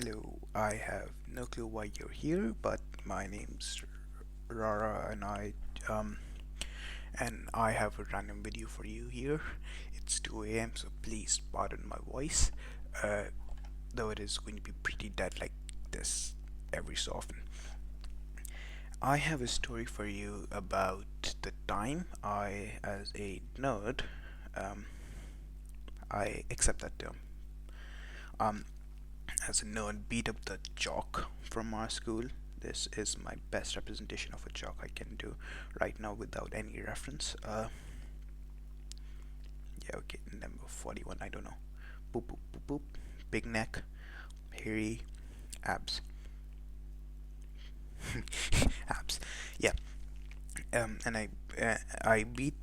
Hello, I have no clue why you're here, but my name's Rara um and I have a random video for you here. It's 2 a.m. so please pardon my voice. Uh though it is going to be pretty dead like this every so often. I have a story for you about the time I as a nerd um I accept that term. Um as a nerd beat up the jock from our school. This is my best representation of a jock I can do right now without any reference. Yeah, okay, number 41, I don't know. Boop, boop, boop, boop. Big neck, hairy, abs. Abs. Yeah, and I beat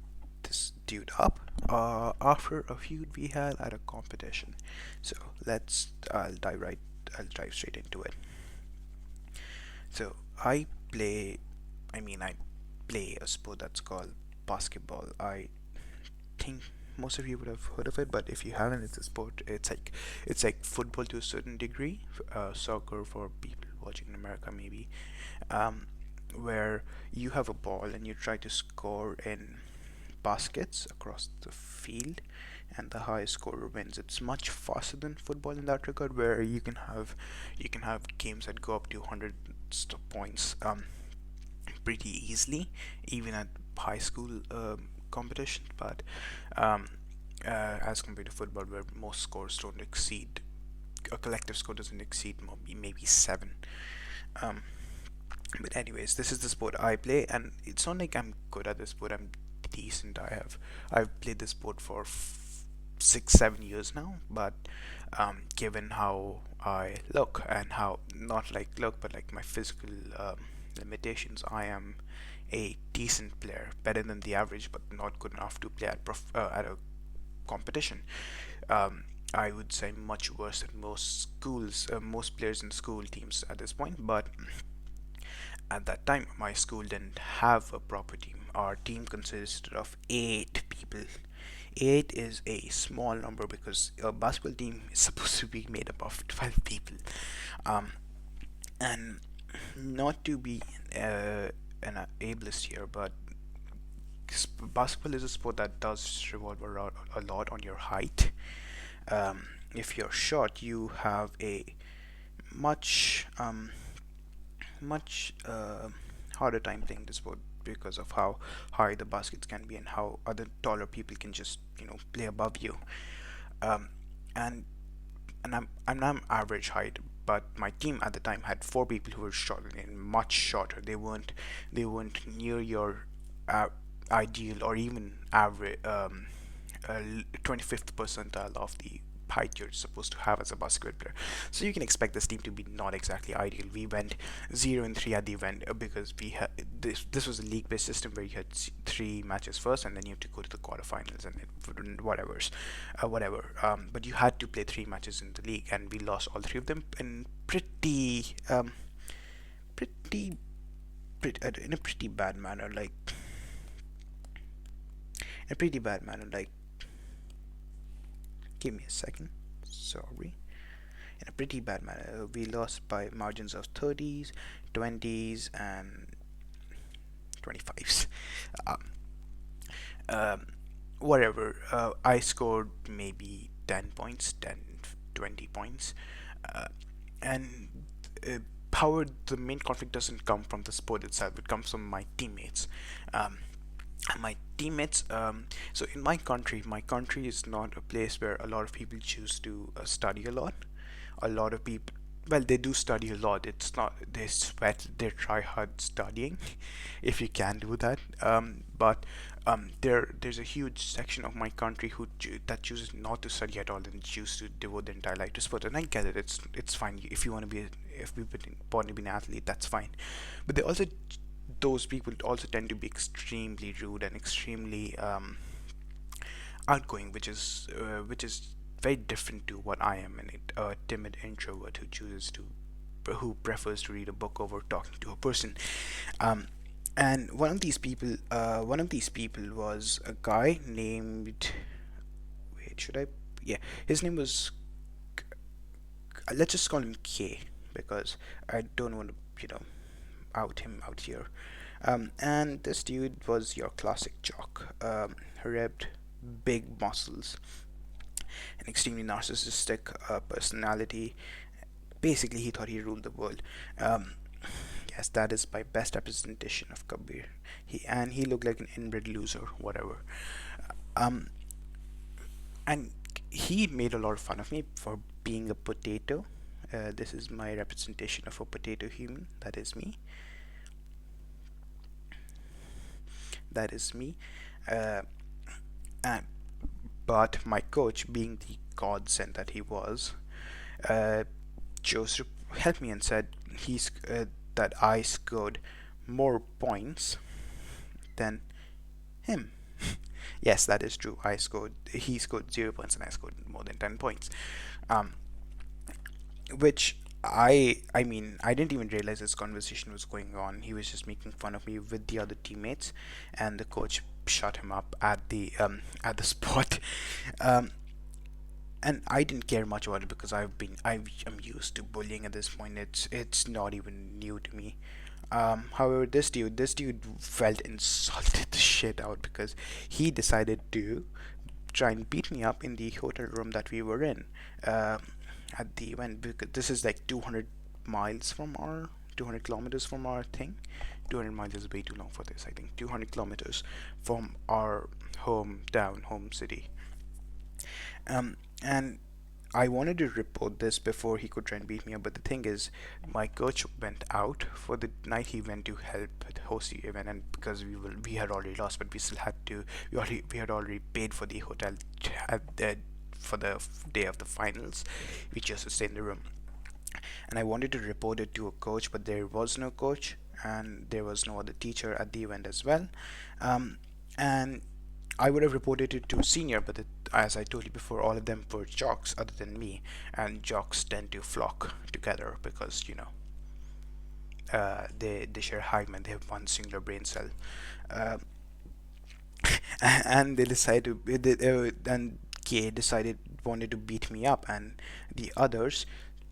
this dude up after a feud we had at a competition. So I'll dive straight into it. So I play a sport that's called basketball. I think most of you would have heard of it, but if you haven't, it's a sport. It's like football to a certain degree, soccer for people watching in America maybe, um, where you have a ball and you try to score in baskets across the field, and the highest scorer wins. It's much faster than football in that regard, where you can have games that go up to 100 points pretty easily, even at high school competition. But um, as compared to football, where most scores don't exceed a collective score doesn't exceed maybe seven. Um, but anyways, this is the sport I play, and it's not like I'm good at this sport. I'm decent. I've played this sport for 6 7 years now. But given how I look and how not like look, but like my physical limitations, I am a decent player, better than the average, but not good enough to play at a competition. Um, I would say much worse than most players in school teams at this point. But at that time, my school didn't have a proper team. Our team consisted of 8 people. 8 is a small number because a basketball team is supposed to be made up of 12 people. Um, and not to be an ableist here, but basketball is a sport that does revolve around a lot on your height. If you're short, you have a much harder time playing this sport because of how high the baskets can be and how other taller people can just play above you. Um, and I'm average height, but my team at the time had 4 people who were shorter and much shorter. They weren't near your uh, ideal or even average 25th percentile of the height you're supposed to have as a basketball player. So you can expect this team to be not exactly ideal. We went 0-3 at the event because we had this was a league-based system where you had 3 matches first, and then you have to go to the quarterfinals and whatever. But you had to play 3 matches in the league, and we lost all 3 of them in pretty, in a pretty bad manner. Like, give me a second. Sorry. In a pretty bad manner. We lost by margins of 30s, 20s, and 25s. Um, um, Whatever. I scored maybe 10 points, 10, 20 points. Uh, and uh, the main conflict doesn't come from the sport itself, it comes from my teammates. Um, so in my country is not a place where a lot of people choose to study a lot. A lot of people, well, they do study a lot. It's not they sweat, they try hard studying if you can do that. But there's a huge section of my country that chooses not to study at all and choose to devote their entire life to sport. And I get it. It's fine if you want to be if you want to be an athlete, that's fine. But those people also tend to be extremely rude and extremely outgoing, which is very different to what I am, a timid introvert who prefers to read a book over talking to a person. Um, and one of these people was a guy named. Wait, should I? Yeah, his name was. let's just call him K, because I don't want to, you know, out him out here. And this dude was your classic jock, ripped, big muscles, an extremely narcissistic personality. Basically, he thought he ruled the world. Um, yes, that is my best representation of Kabir. He looked like an inbred loser, whatever. Um, and he made a lot of fun of me for being a potato. This is my representation of a potato human. That is me. That is me. Uh, and but my coach, being the godsend that he was, uh, chose to help me and said that I scored more points than him. Yes, that is true. He scored 0 points and I scored more than 10 points. Um, which I mean, I didn't even realize this conversation was going on. He was just making fun of me with the other teammates, and the coach shut him up at the spot. Um, and I didn't care much about it because I'm used to bullying at this point. It's not even new to me. However, this dude felt insulted the shit out because he decided to try and beat me up in the hotel room that we were in at the event, because this is like 200 kilometers from our thing. 200 miles is way too long for this. I think 200 kilometers from our home city. And I wanted to report this before he could try and beat me up, but the thing is, my coach went out for the night. He went to help host the event, and because we had already lost, but we still had to. We had already paid for the hotel for the day of the finals. We chose to stay in the room, and I wanted to report it to a coach, but there was no coach, and there was no other teacher at the event as well. And I would have reported it to senior, but as I told you before, all of them were jocks other than me, and jocks tend to flock together because they share hymen, they have one singular brain cell, uh, and they decided and K decided wanted to beat me up, and the others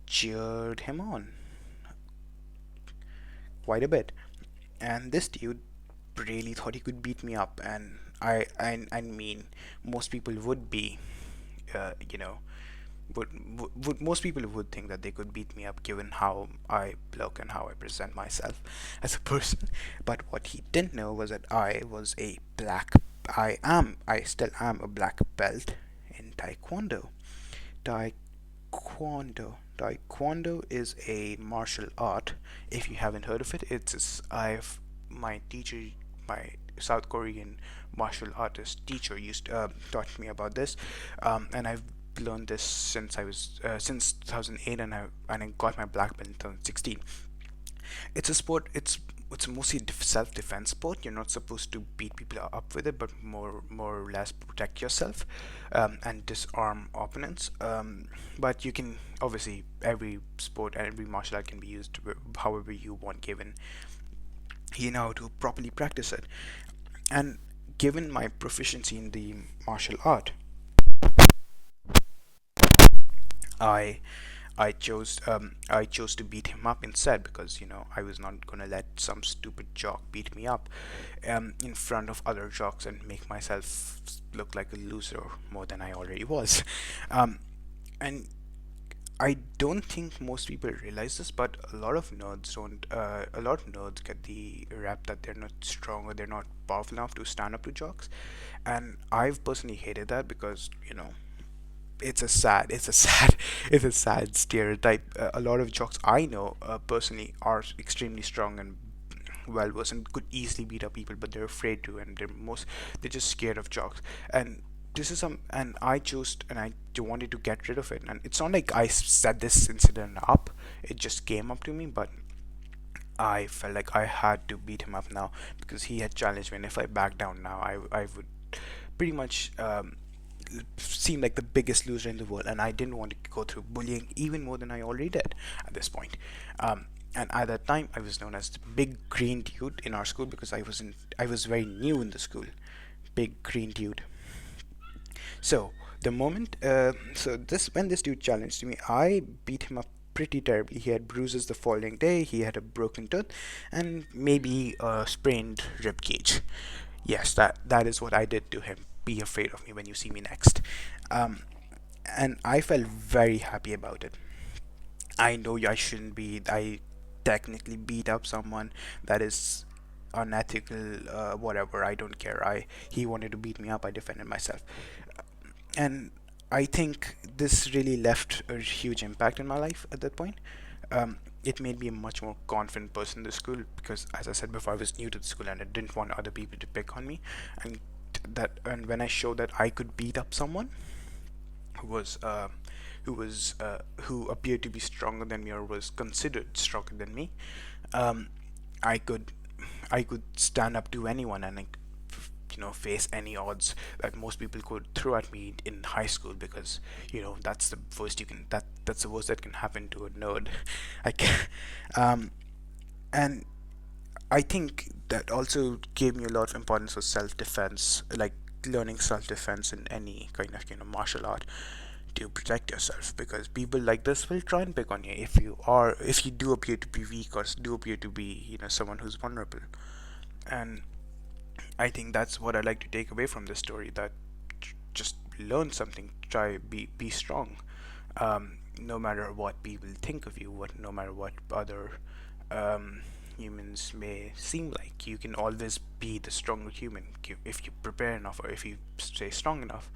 cheered him on quite a bit, and this dude really thought he could beat me up, and I mean, most people would be, you know, would most people would think that they could beat me up given how I look and how I present myself as a person. But what he didn't know was that I still am a black belt in Taekwondo. Taekwondo is a martial art. If you haven't heard of it, I've my teacher, my South Korean martial artist teacher used taught me about this, and I've learned this since 2008, and I got my black belt in 2016. It's a sport. It's mostly self-defense sport. You're not supposed to beat people up with it, but more or less protect yourself, and disarm opponents. But you can obviously every sport and every martial art can be used however you want, given you know how to properly practice it. And given my proficiency in the martial art, I I chose to beat him up instead, because I was not gonna let some stupid jock beat me up in front of other jocks and make myself look like a loser more than I already was. And I don't think most people realize this, but a lot of nerds don't. A lot of nerds get the rap that they're not strong or they're not powerful enough to stand up to jocks, and I've personally hated that because it's a sad stereotype. A lot of jocks I know personally are extremely strong and well versed and could easily beat up people, but they're afraid to, and they're just scared of jocks. And this is some, and I chose, and I wanted to get rid of it. And it's not like I set this incident up; it just came up to me. But I felt like I had to beat him up now because he had challenged me, and if I back down now, I would pretty much seem like the biggest loser in the world, and I didn't want to go through bullying even more than I already did at this point. And at that time, I was known as the big green dude in our school because I was very new in the school. Big green dude. So The moment, so this when this dude challenged me, I beat him up pretty terribly. He had bruises the following day. He had a broken tooth, and maybe a sprained rib cage. Yes, that is what I did to him. Be afraid of me when you see me next. Um, and I felt very happy about it. I know I shouldn't be. I technically beat up someone. That is unethical. Whatever. I don't care. I He wanted to beat me up. I defended myself, and I think this really left a huge impact in my life at that point. It made me a much more confident person in the school because, as I said before, I was new to the school and I didn't want other people to pick on me. And and when I showed that I could beat up someone who was who appeared to be stronger than me or was considered stronger than me, um, I could stand up to anyone and like, face any odds that most people could throw at me in high school because that's the worst you can that's the worst that can happen to a nerd. I can um and I think that also gave me a lot of importance for self-defense, like learning self-defense in any kind of martial art to protect yourself, because people like this will try and pick on you if you do appear to be weak or do appear to be someone who's vulnerable. And I think that's what I like to take away from this story, that just learn something, try be strong. No matter what people think of you, no matter what other um, humans may seem like, you can always be the stronger human if you prepare enough or if you stay strong enough.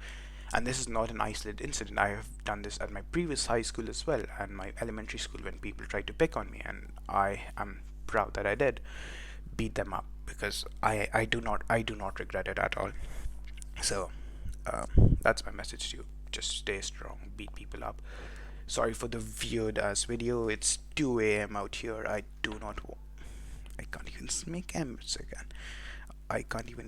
And this is not an isolated incident. I have done this at my previous high school as well and my elementary school when people tried to pick on me, and I am proud that I did beat them up because I do not regret it at all. So that's my message to you. Just stay strong, beat people up. Sorry for the weird ass video. It's 2 a.m. out here. I do not. I can't even make M's again. I can't even